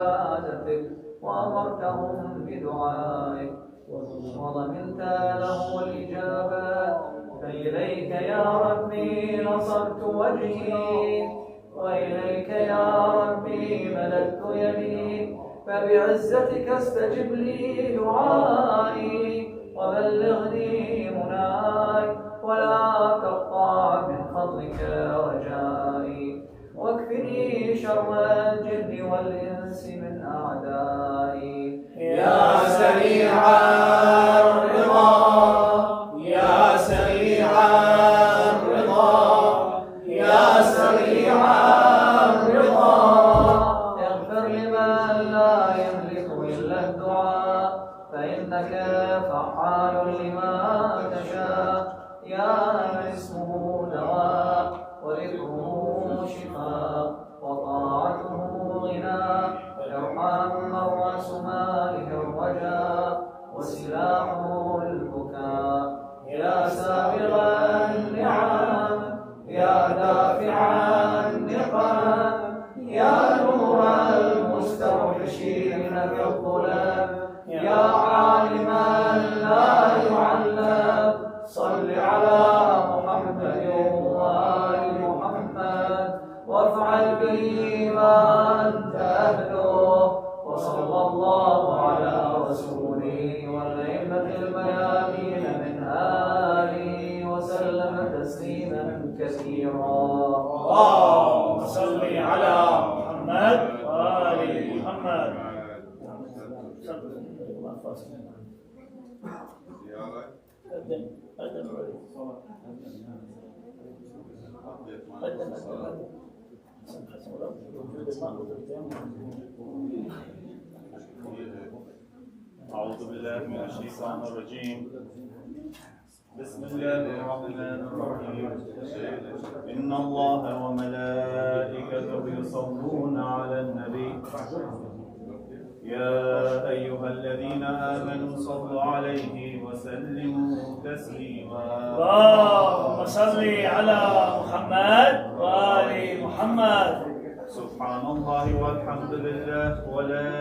عبادتك وأمرتهم بدعائك وضمنت لهم الإجابة، فإليك يا ربي نصبت وجهي وإليك يا ربي مددت يدي، فبعزتك استجب لي دعائي وبلغني مناي، ولا تقطع من فضلك رجائي، واكفني شر الجن والإنس من أعدائي. يا سريع الرضا يا سريع الرضا يا سريع الرضا، اغفر لمن لا يملك إلا الدعاء، فإنك فعال لما تشاء، يا من اسمه دواء وذكره شفاء وطاعته غنى، ارحم رأس ماله الرجاء وسلاحه البكاء، يا سابغ النعم يا دافع النقم، يا نور المستوحشين في الظلم، يا عالما لا يعلم، صل على محمد وآل محمد وافعل به ما أنت أهله، وصلى الله على رسوله والأئمة الميامين من آله وسلم تسليما كثيرا. اللهم صل على محمد وآل محمد. أعوذ بالله من الشيطان الرجيم. بسم الله الرحمن الرحيم. إن الله وملائكته يصلون على النبي يا أيها الذين آمنوا صلوا عليه وسلموا تسليما. اللهم صل على محمد وآل محمد. سبحان الله والحمد لله ولا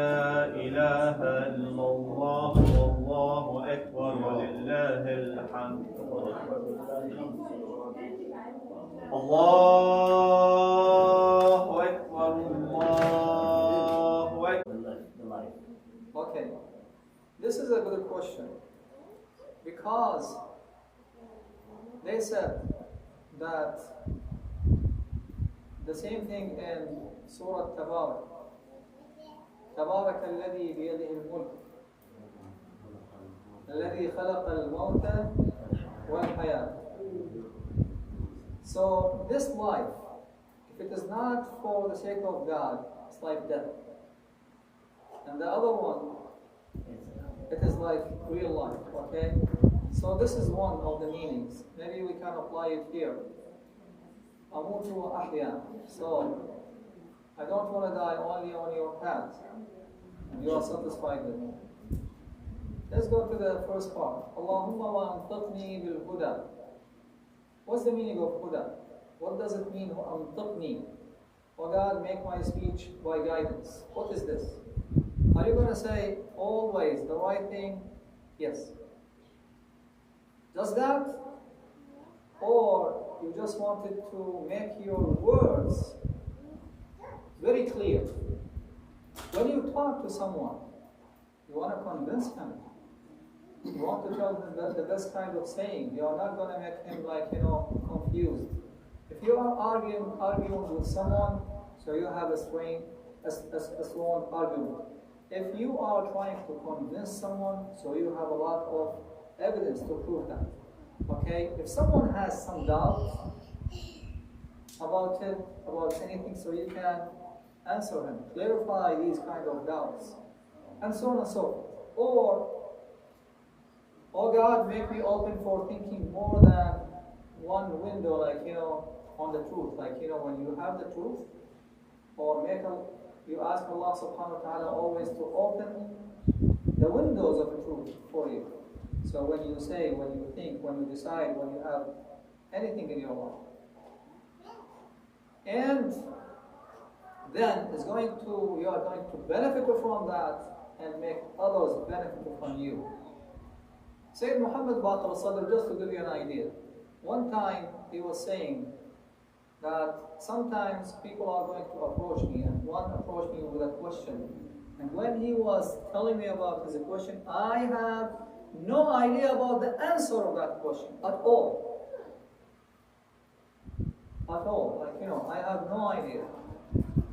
إله إلا الله والله أكبر ولله الحمد. الله أكبر الله أكبر. Okay, this is a good question, because they said that the same thing in Surah Tabarak. تبارك الذي بيده الملك الذي خلق الموت والحياة. So this life, if it is not for the sake of God, it's like death. And the other one, it is like real life, okay? So this is one of the meanings. Maybe we can apply it here. أموت وأحيا. So I don't want to die only on your path. And you are satisfied with me. Let's go to the first part. Allahumma wa antiqni bil huda. What's the meaning of huda? What does it mean, antiqni? Oh God, make my speech by guidance. What is this? Are you going to say always the right thing? Yes. Just that? Or you just wanted to make your words very clear? When you talk to someone, you want to convince him. You want to tell him the best kind of saying. You are not going to make him confused. If you are arguing with someone, so you have a strong argument. If you are trying to convince someone, so you have a lot of evidence to prove that. Okay? If someone has some doubts about it, about anything, so you can answer him, clarify these kind of doubts, and so on and so forth. Or, oh God, make me open for thinking more than one window, on the truth. When you have the truth, or you ask Allah subhanahu wa ta'ala always to open the windows of the truth for you. So when you say, when you think, when you decide, when you have anything in your life. And then you are going to benefit from that and make others benefit from you. Sayyid Muhammad Baqir al-Sadr, just to give you an idea, one time he was saying that sometimes people are going to approach me, and one approached me with a question. And when he was telling me about his question, I have no idea about the answer of that question at all. At all. Like, I have no idea.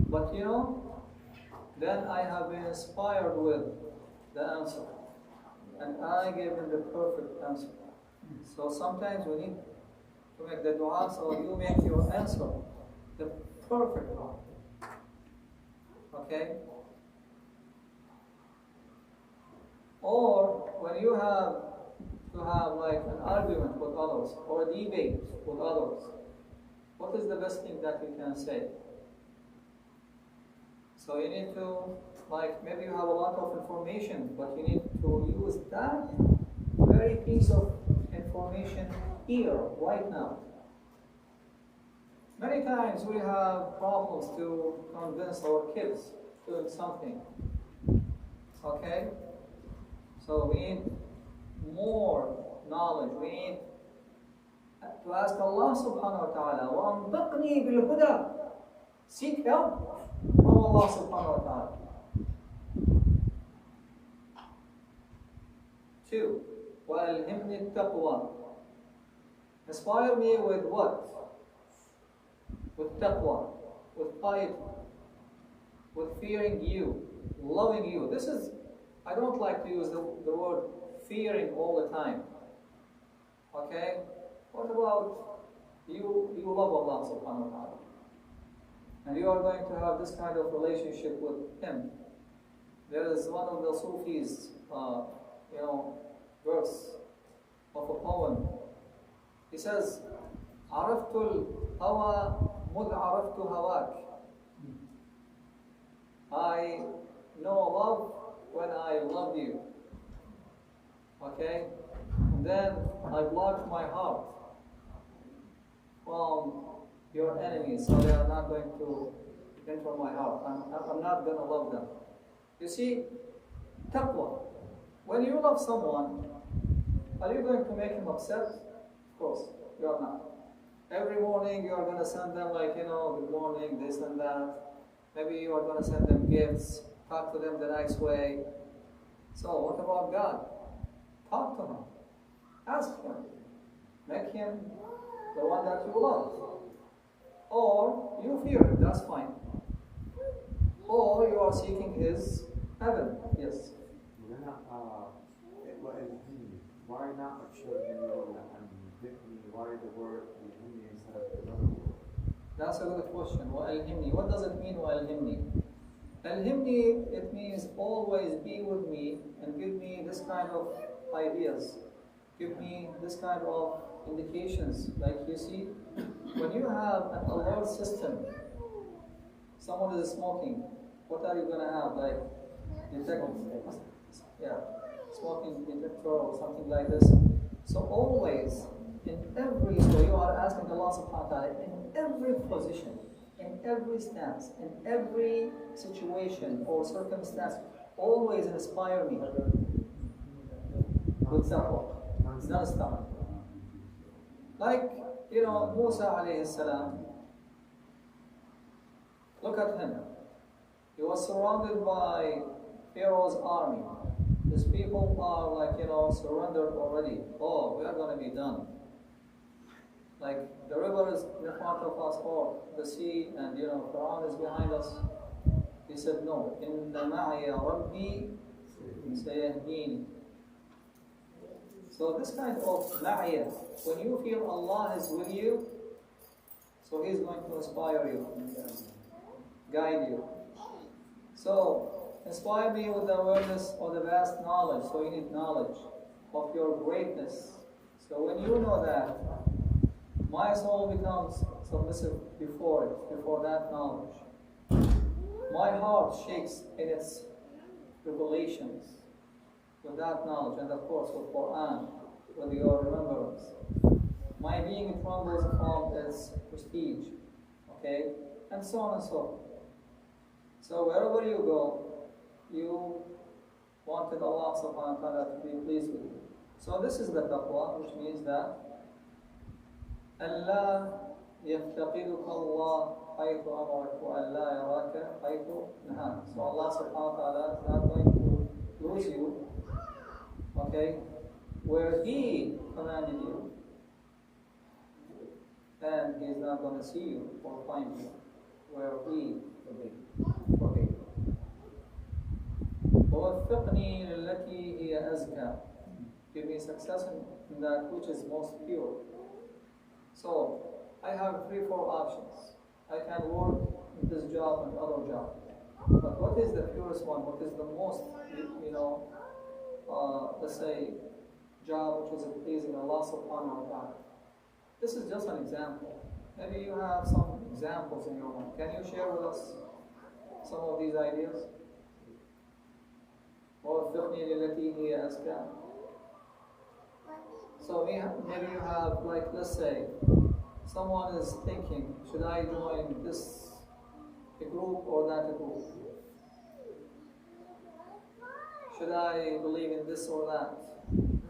But then I have been inspired with the answer. And I gave him the perfect answer. So sometimes we need to make the dua, so you make your answer the perfect one. Okay? Or when you have to have like an argument with others or a debate with others, what is the best thing that you can say? So you need to, like, maybe you have a lot of information, but you need to use that very piece of information here, right now. Many times we have problems to convince our kids to do something. Okay? So we need more knowledge. We need to ask Allah subhanahu wa ta'ala, وَأَنْبِقْنِي بِالْهُدَى. Seek help from Allah subhanahu wa ta'ala. 2. وَأَلْهِمْنِي التَّقْوَى. Inspire me with what? With taqwa, with piety, with fearing you, loving you. This is, I don't like to use the word fearing all the time. Okay? What about you love Allah subhanahu wa ta'ala? And you are going to have this kind of relationship with Him. There is one of the Sufis, verse of a poem. He says, عرفت الهوى مذ عرفت هواك. I know love when I love you. Okay? And then I blocked my heart from your enemies, so they are not going to enter my heart. I'm not going to love them. You see, taqwa. When you love someone, are you going to make him upset? Of course, you are not. Every morning you are going to send them like, good morning, this and that. Maybe you are going to send them gifts, talk to them the nice way. So what about God? Talk to Him. Ask Him. Make Him the one that you love. Or you fear Him, that's fine. Or you are seeking His heaven. Yes. Why not why the word instead of another word? That's a good question. وَأَلْهِمْنِي. What does it mean, وَأَلْهِمْنِي? Alhimni, it means always be with me and give me this kind of ideas. Give me this kind of indications. Like you see, when you have an alert system, someone is smoking, what are you going to have? Like, smoking detector or something like this. So always, in every, so you are asking Allah subhanahu wa ta'ala, in every position, in every stance, in every situation or circumstance, always inspire me with taqwa, non-stop. Like, Musa alayhi salam, look at him. He was surrounded by Pharaoh's army. His people are like, surrendered already. Oh, we are going to be done. Like the river is in front of us, or the sea, and Pharaoh is behind us. He said, no. Inna ma'iya rabbi sayahdini. So this kind of ma'iya, when you feel Allah is with you, so He's going to inspire you, guide you. So inspire me with the awareness of the vast knowledge. So you need knowledge of your greatness. So when you know that, my soul becomes submissive before that knowledge. My heart shakes in its revelations with that knowledge, and of course with Quran, with your remembrance. My being trembles from its prestige, okay? And so on and so forth. So wherever you go, you wanted Allah subhanahu wa ta'ala to be pleased with you. So this is the taqwa, which means that Allah يفتقدك الله حيث أمرك وألا يراك حيث نهاك. So Allah subhanahu wa ta'ala is not going to lose you, okay, where He commanded you, and He is not going to see you or find you where He forbade. ووفقني للتي هي أزكى. Give me success in that which is most pure. So I have 3-4 options. I can work in this job and other job. But what is the purest one? What is the most, let's say, job which is pleasing Allah subhanahu wa ta'ala? This is just an example. Maybe you have some examples in your mind. Can you share with us some of these ideas? وَوَفِّقْنِي لِلَّتِي هِيَ أَزْكَى. So maybe you have, like, let's say, someone is thinking, should I join this group or that group? Should I believe in this or that?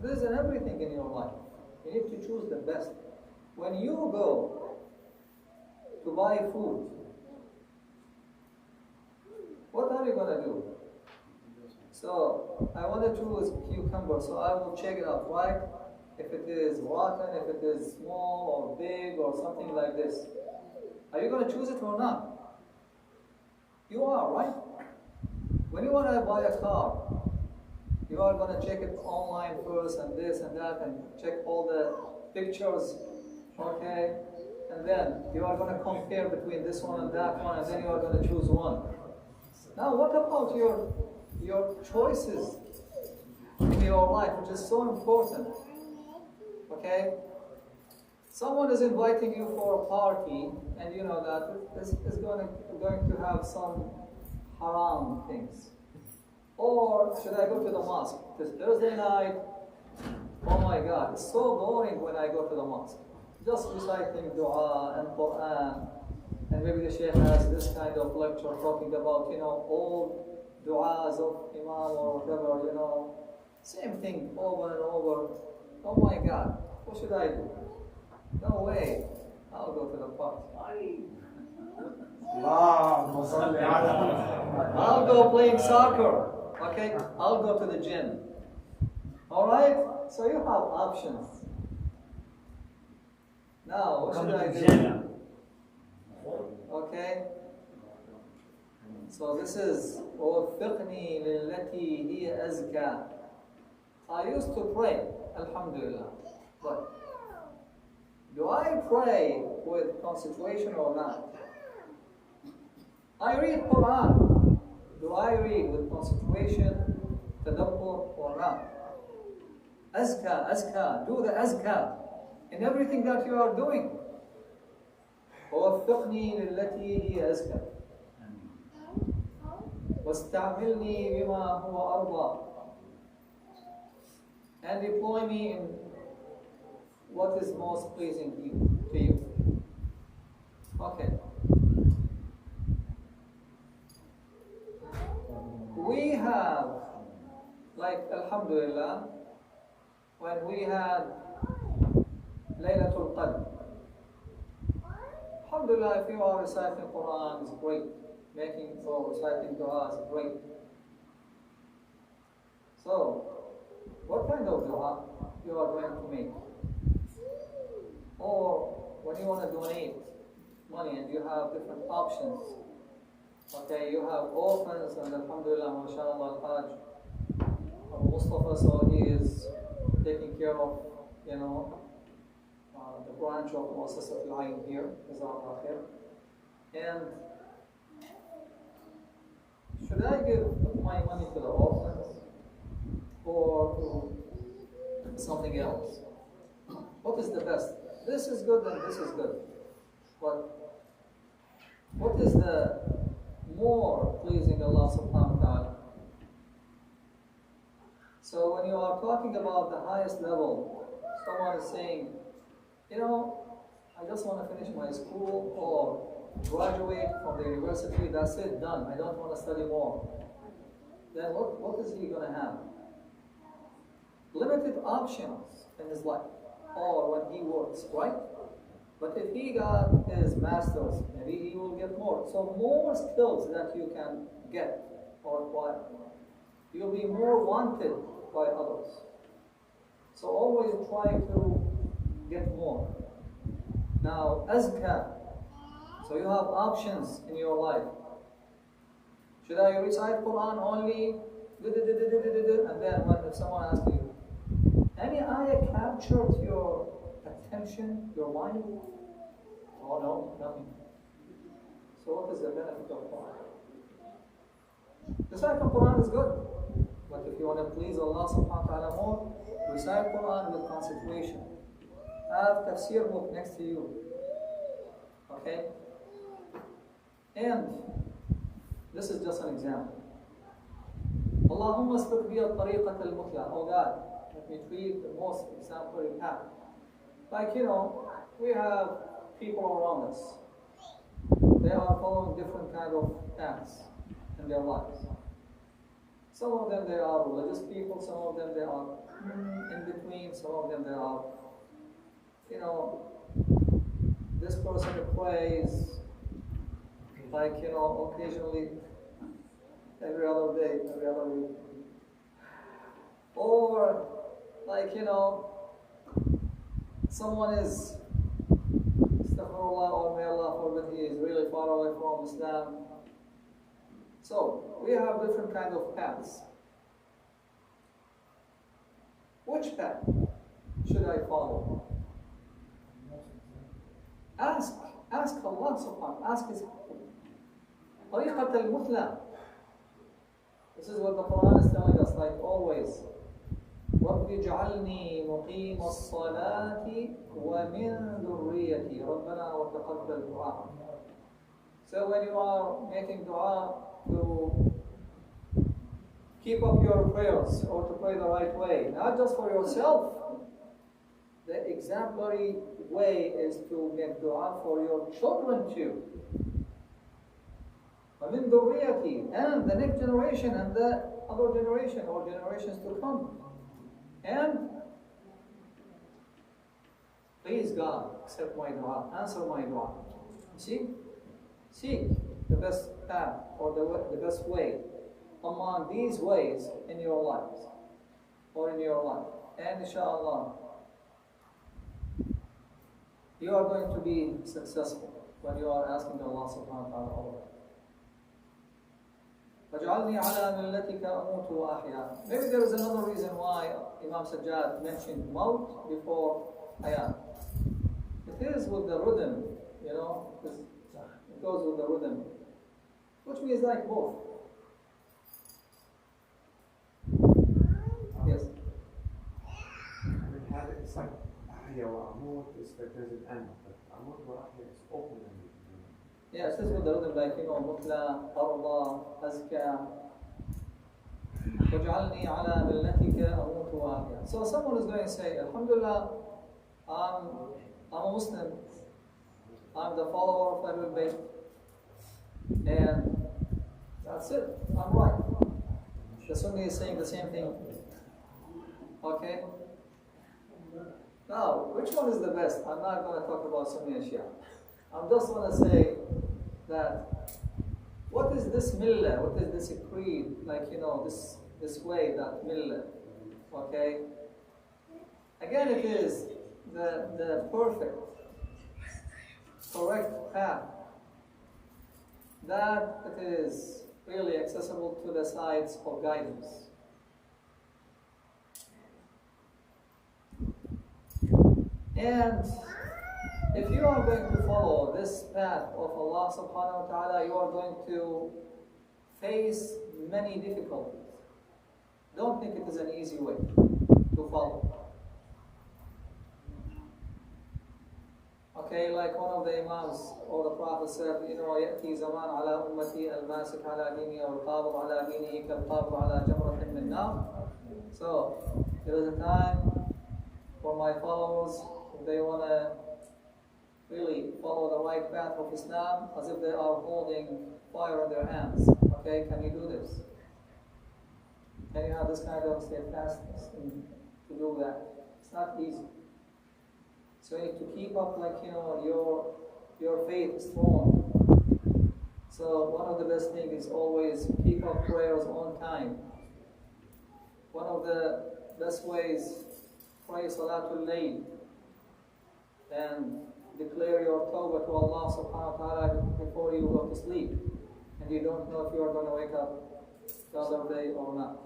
This is in everything in your life. You need to choose the best. When you go to buy food, what are you going to do? So I want to choose cucumber, so I will check it out, right? If it is rotten, if it is small or big or something like this. Are you going to choose it or not? You are, right? When you want to buy a car, you are going to check it online first and this and that and check all the pictures, okay? And then you are going to compare between this one and that one, and then you are going to choose one. Now what about your choices in your life, which is so important? Okay? Someone is inviting you for a party, and you know that this is going to have some haram things. Or should I go to the mosque? This Thursday night, oh my God, it's so boring when I go to the mosque. Just reciting dua and Quran, and maybe the Sheikh has this kind of lecture talking about, all du'as of Imam or whatever, same thing over and over. Oh my God, what should I do? No way, I'll go to the party. I'll go playing soccer, okay? I'll go to the gym. Alright? So you have options. Now, what should I do? Okay? So this is وَوَفِّقْنِي لِلَّتِي هِيَ أَزْكَى. I used to pray, alhamdulillah, but do I pray with concentration or not? I read Quran. Do I read with concentration, tadabbur or not? Azka, do the azka in everything that you are doing. وَوَفِّقْنِي لِلَّتِي هِيَ أَزْكَى وَاسْتَعْمِلْنِي بِمَا هُوَ أَرْضَى. And deploy me in what is most pleasing to you. Okay. We have, like, alhamdulillah, when we had Laylatul Qadr, alhamdulillah, if you are reciting Quran, it's great. Making or reciting dua is great. So, what kind of dua you are going to make? Or when you want to donate money and you have different options. Okay, you have orphans and alhamdulillah, mashallah, al-Hajj, Mustafa, so he is taking care of, the branch of Muassasat al-Ain here, Jazakallah khair. And should I give my money to the orphans or to something else? What is the best? This is good and this is good. But what is the more pleasing Allah subhanahu wa ta'ala? So when you are talking about the highest level, someone is saying, I just want to finish my school, or graduate from the university, that's it, done. I don't want to study more. Then what is he going to have? Limited options in his life, or when he works, right? But if he got his master's, maybe he will get more. So more skills that you can get or acquire, you'll be more wanted by others. So always try to get more. Now, azkar. So you have options in your life. Should I recite Quran only? And then when someone asks you, any ayah captured your attention, your mind? Oh no, nothing. So what is the benefit of Quran? Recite the Quran is good. But if you want to please Allah subhanahu wa ta'ala more, recite Quran with concentration. Have tafsir book next to you. Okay? And this is just an example. Allahumma asluq bi al-tariqat al-muthla. Oh God, let me treat the most exemplary path. Like, we have people around us. They are following different kind of paths in their lives. Some of them, they are religious people. Some of them, they are in between. Some of them, they are, this person prays, like, occasionally, every other day, every other week. Or, like, someone is, astaghfirullah, or may Allah forbid, he is really far away from Islam. So, we have different kinds of paths. Which path should I follow? Ask Allah subhanahu wa ta'ala, ask His طريقة المثلى. This is what the Quran is telling us, like always. رَبِّ اجْعَلْنِي مُقِيمَ الصَّلَاةِ وَمِن ذُرِّيَّتِي رَبَّنَا وَتَقَبَّلْ دُعَاءَ. So when you are making dua, to keep up your prayers or to pray the right way, not just for yourself. The exemplary way is to make dua for your children too. وَمِن ذُرِّيَّتِي, and the next generation and the other generation or generations to come. And please God, accept my dua, answer my dua. See? Seek the best path or the best way among these ways in your lives or in your life. And inshallah, you are going to be successful when you are asking Allah subhanahu wa ta'ala. فَاجْعَلْنِي عَلَى مِلَّتِكَ أَمُوتُ وَأَحْيَا. Maybe there is another reason why Imam Sajjad mentioned maut before hayat. It is with the rhythm, it goes with the rhythm, which means like both. Yes? It's like Ahya wa Amut, there's an end, but Amut wa Ahya is open-ended. Yeah, it is with the rhythm, like, Mutla, Arda, Azka. وَاجْعَلْنِي عَلَى مِلَّتِكَ أَمُوتُ وَأَحْيَا. So someone is going to say, Alhamdulillah, I'm a Muslim. I'm the follower of Ahlul Bayt. And that's it. I'm right. The Sunni is saying the same thing. Okay? Now, which one is the best? I'm not going to talk about Sunni and Shia. I'm just going to say that what is this millah? What is this creed? Like, this way, that millah. Okay? Again, it is the perfect, correct path that it is really accessible to the sides of guidance. And if you are going to follow this path of Allah subhanahu wa ta'ala, you are going to face many difficulties. Don't think it is an easy way to follow. Okay, like one of the Imams or the Prophet said, يأتي زمان على أمتي الماسك على ديني أو القابض على دينه كالقابض على جمرة من نار. So, there is a time for my followers, if they want to really follow the right path of Islam as if they are holding fire in their hands. Okay, can you do this? Can you have this kind of steadfastness to do that? It's not easy. So you need to keep up, like, your faith strong. So one of the best things is always keep up prayers on time. One of the best ways, pray Salatul Layl and declare your tawbah to Allah subhanahu wa ta'ala before you go to sleep. And you don't know if you are going to wake up the other day or not.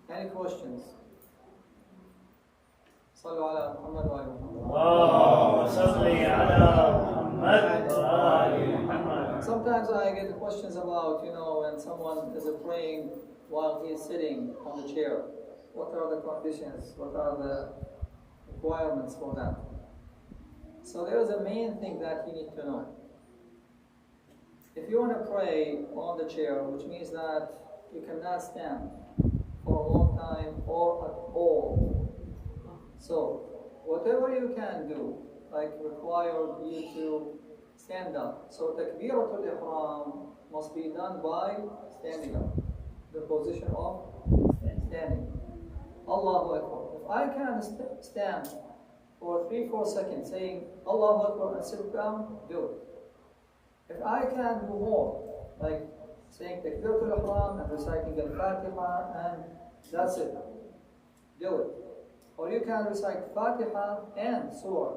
Any questions? صلوا على محمد وآل محمد. اللهم صل على محمد وآل محمد. Sometimes I get questions about, when someone is praying while he is sitting on the chair. What are the conditions? What are the requirements for that? So there is a main thing that you need to know. If you want to pray on the chair, which means that you cannot stand for a long time or at all. So, whatever you can do, like require you to stand up. So, Takbiratul Ihram must be done by standing up. The position of standing. Allahu Akbar. If I can stand for 3-4 seconds saying Allahu Akbar and sit down, do it. If I can do more, like saying Takbiratul Ihram and reciting Al-Fatiha and that's it, do it. Or you can recite Fatiha and Surah,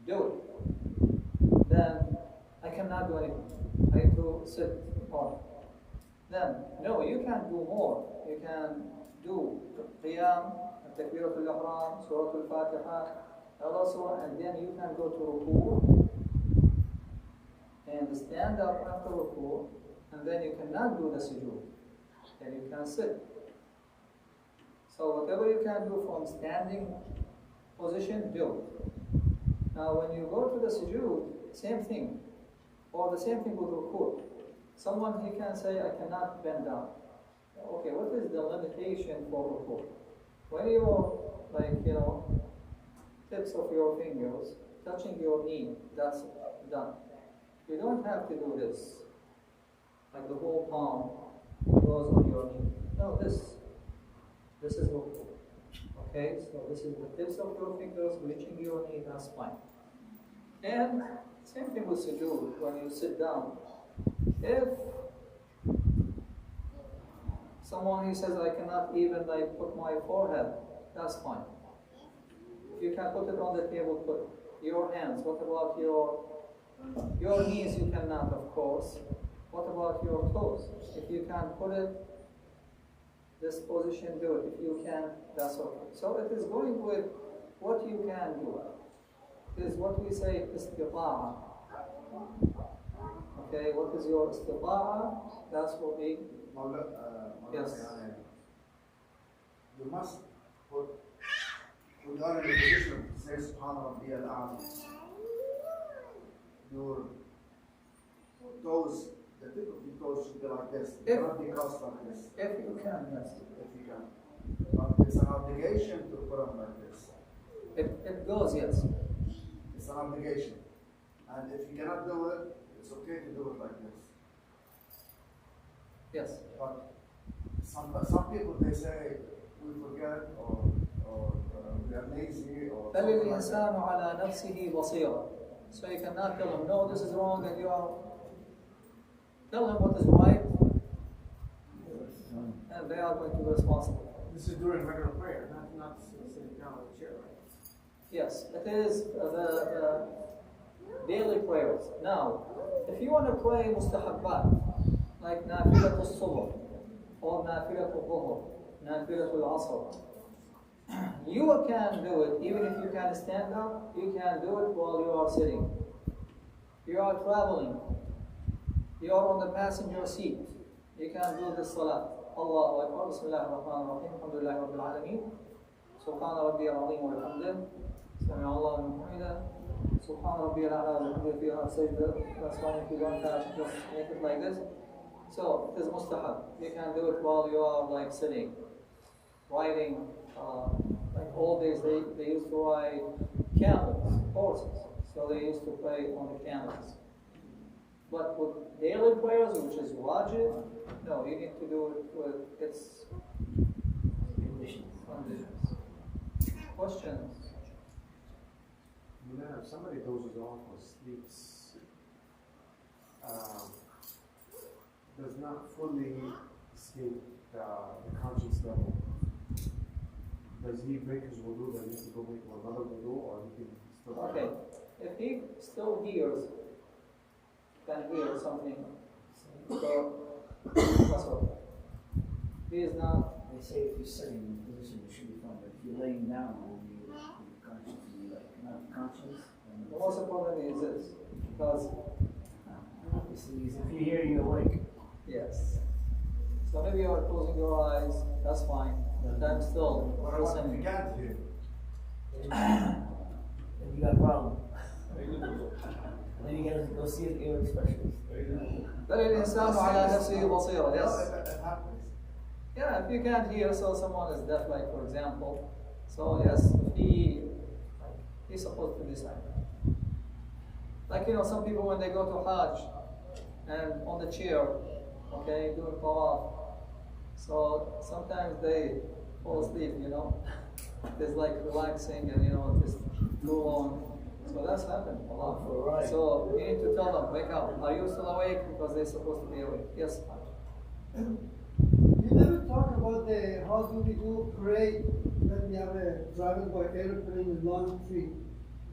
do it. Then I cannot do anything. I need to sit on. Then, no, you can do more. You can do Qiyam, Takbiratul Ihram, Surah Al-Fatiha, Allah Surah, and then you can go to Ruku and stand up after Ruku, and then you cannot do the sujood. Then you can sit. So whatever you can do from standing position, do it. Now when you go to the sujood, same thing. Or the same thing with ruku. Someone, he can say, I cannot bend down. Okay, what is the limitation for ruku? When you're, tips of your fingers touching your knee, that's done. You don't have to do this. Like the whole palm goes on your knee. No, this is ruku. Okay, so this is the tips of your fingers reaching your knee, that's fine. And same thing with sujood, when you sit down. If someone, he says, I cannot even put my forehead, that's fine. If you can put it on the table, put your hands. What about your knees? You cannot, of course. What about your toes? If you can put it this position, do it. If you can, that's okay. So it is going with what you can do. It is what we say istita'a. Okay, what is your istita'a? That's what we. Yes. You must put when you are in the position, say Subhana Rabbi al-A'la. Your toes, the tip of your toes should be like this. You cannot be crossed like this. If you can, yes. If you can. But it's an obligation to put them like this. It goes, yes. It's an obligation. And if you cannot do it, it's okay to do it like this. Yes. But some people, they say, we forget or we are lazy or بل الإنسان على نفسه بصيرة. So you cannot tell him, no, this is wrong, and you are. Tell him what is right, and they are going to be responsible. This is during regular prayer, not sitting down on the chair, right? Yes, it is the daily prayers. Now, if you want to pray mustahabbat, like nafilatul subh, or nafilatul dhuhr, nafilatul asr, you can do it even if you can stand up. You can do it while you are sitting. You are traveling. You are on the passenger seat. You can do this salah. Allahu Akbar, Bismillah ar-Rahman ar-Rahim, Alhamdulillah Rabbil Alameen, Subhana Rabbi al-Azim wa bihamdih, Sami Allah wa hamida, Subhana Rabbi al-A'la wa bihamdih fiha sajda. That's fine if you don't have, just make it like this. So, it is mustahab. You can do it while you are sitting, riding. Like old days, they used to ride camels, horses. So they used to pray on the camels. But with daily prayers, which is wajib, no, you need to do it with its conditions. Questions? If somebody dozes off or sleeps, does not fully escape the conscious level, does he break his wudu, then he needs to go make another wudu, or he can still... Okay, if he still can hear something, so he is not... They say if you're sitting in a position, you should be fine, but if you're laying down and you're conscious and you're like not conscious, The most important is this, because obviously if you hear you're awake. yes. So maybe you are closing your eyes, that's fine. But I'm still What about if you listening. can't hear? Then you got a problem. Then you gotta go see an ear specialist. بل الإنسان على نفسه بصيرة. No, Yes. it happens. Yeah, if you can't hear, so someone is deaf, like for example. So yes, he's supposed to decide. Like some people when they go to Hajj and on the chair, okay, doing tawaf. So sometimes they fall asleep, It's like relaxing and just go on. So that's happened a lot. Right. So you need to tell them, wake up. Are you still awake? Because they're supposed to be awake. Yes. You never talk about how do we do pray when we have a travel by airplane in long trip.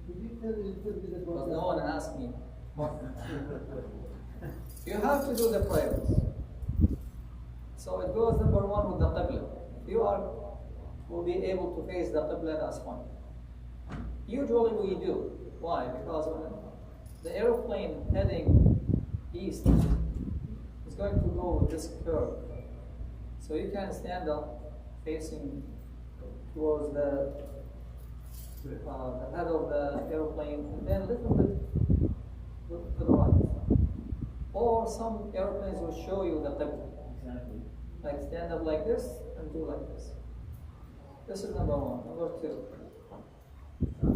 Could you tell me a little bit about Because that? no one asked me. You have to do the prayers. So it goes number one with the qibla. If you will be able to face the qibla, that's fine. Usually we do. Why? Because when the airplane heading east is going to go with this curve. So you can stand up facing towards the head of the airplane and then a little bit to the right. Or some airplanes will show you the qibla. Exactly. Like stand up like this and do like this. This is number one. Number two.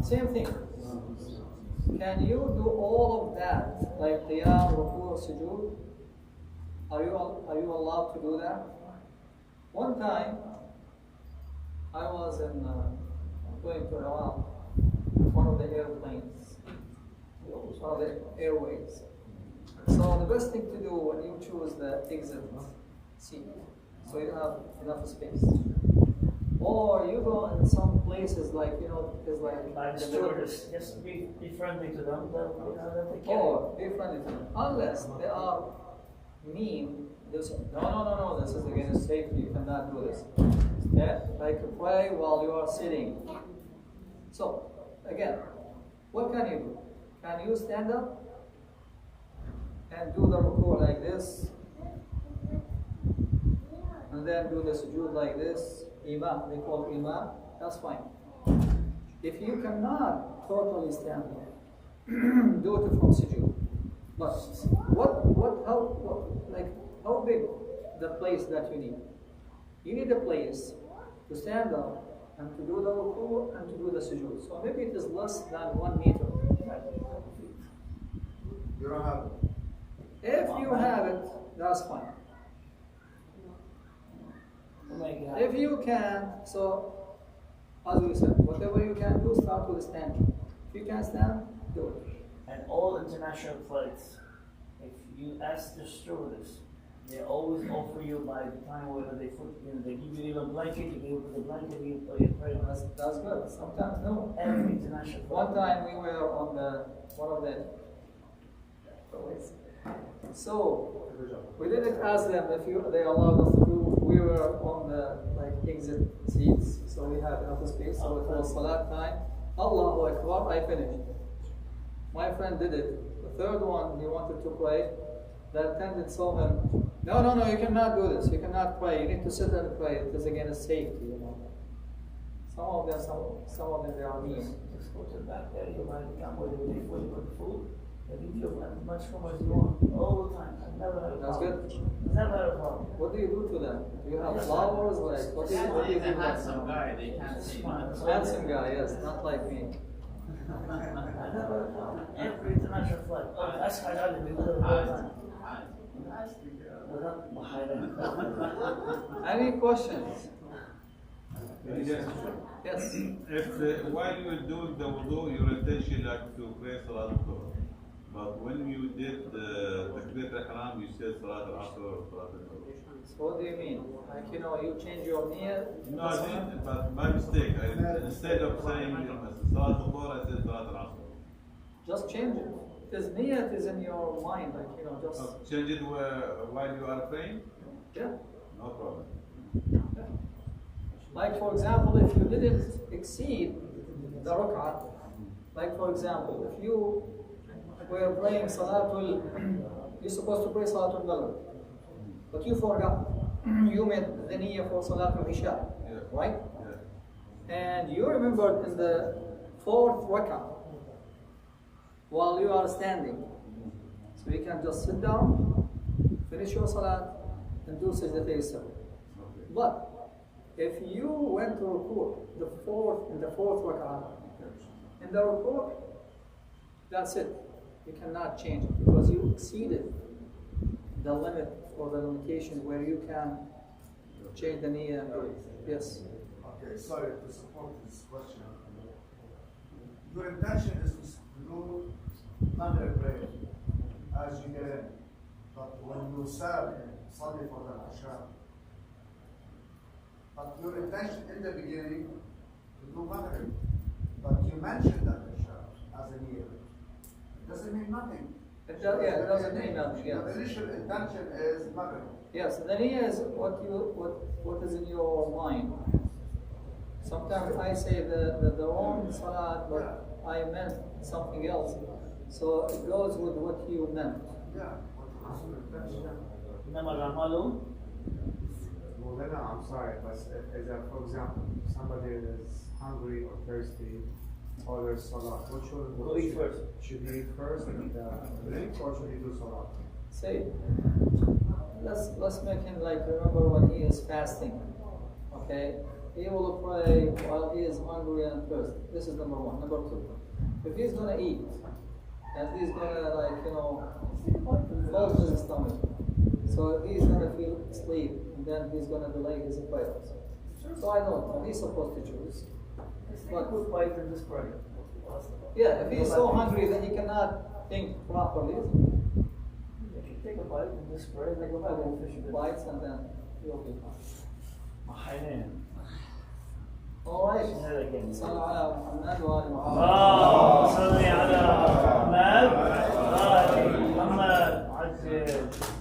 Same thing. Can you do all of that like qiyam, ruku, sujood? Are you allowed to do that? One time, I was going to Iraq, one of the airplanes, one of the airways. So the best thing to do when you choose the exit seat, so you have enough space. Or you go in some places like, it's like the stewardess, just be friendly to them. They'll take care of or be friendly to them. Unless they are mean, they'll say, no, this is against safety, you cannot do this. Okay? Like pray while you are sitting. So, again, what can you do? Can you stand up and do the ruku like this? And then do the sujood like this? Imam, they call imam, that's fine. If you cannot totally stand up, do it from sujood. But how big the place that you need? You need a place to stand up and to do the ruku and to do the sujood. So maybe it is less than 1 meter. You don't have it. If you have it, that's fine. If you can, so as we said, whatever you can do, start with standing. If you can stand, do it. And all international flights, if you ask the stewardess, they always offer you by the time whether they give you even a blanket, you give the blanket, you pray. That's good. Sometimes no. Every international flight. One time we were on one of the. So we didn't ask them if they allowed us to do. We were on the exit seats, so we had enough space. So it was salat time. Allahu Akbar. I finished. My friend did it. The third one, he wanted to pray. The attendant saw him. No, you cannot do this. You cannot pray. You need to sit and pray. It is against safety, Some of them, they are mean. Just go to the back there, you might come with it before you put the food. They give you as much room as you want, all the time. I've never had a That's problem. good. Never had a problem. What do you do to them? Do you have flowers? What do you do? He's a handsome guy, they can't see. Handsome guy, yes, not like me. Every international flight. أسعد علي بيقولوا الوطن. Any questions? Yes. Yes. If while you were doing the wudu, your intention like to pray Salat al-Dhuhr, but when you did the Takbir al-Ihram, you said Salat al-Asr or Salat al-Dhuhr. So what do you mean? Like, you know, you change your niyyah? No, I didn't, but my mistake. Instead of saying Salat al-Dhuhr, I said Salat al-Asr. Just change it. Because niyyah is in your mind, like, you know, just... Change it while you are praying? Yeah. No problem. Yeah. Like, for example, if you didn't exceed the rak'ah, like, for example, if you were praying Salatul... You're supposed to pray Salatul Maghrib, but you forgot. You made the niyyah for Salatul Isha, right? Yeah. And you remembered in the fourth rak'ah, while you are standing. So you can just sit down, finish your salat, and do sajdatay sawi. But if you went to ruku' in the fourth rak'ah, in the ruku', that's it. You cannot change it because you exceeded the limit or the limitation where you can change the niyyah. Yes. Okay, sorry to support this question. Your intention is to do Maghrib prayer as you get in. But when you serve, study for the Isha. But your intention in the beginning to do Maghrib. But you mentioned that Isha as a niyyah. It doesn't mean nothing. It doesn't mean nothing. Yes. The initial intention is Maghrib. Yes, the niyyah is what is in your mind. Sometimes I say the wrong salat, but I meant something else. So it goes with what you meant. Yeah. إنما الأعمال Well, then I'm sorry, but for example, somebody is hungry or thirsty, or there's salah. What Who eat first? should he eat first and drink, or should he do salah? Say, let's make him like remember when he is fasting. Okay, he will pray while he is hungry and thirsty. This is number one. Number two, if he's gonna eat and he's gonna like close his stomach, so he's gonna feel sleep and then he's gonna delay his prayers. So I don't know. He's supposed to choose. But who fight in this prayer? Yeah, if he's so hungry that he cannot think properly, If you take a bite in this prayer, they go back and fish it. bites and then he'll be fine. محينين. All right. Say that again. صلوا على محمد وآل محمد. اللهم صل على محمد وآل محمد. عجل.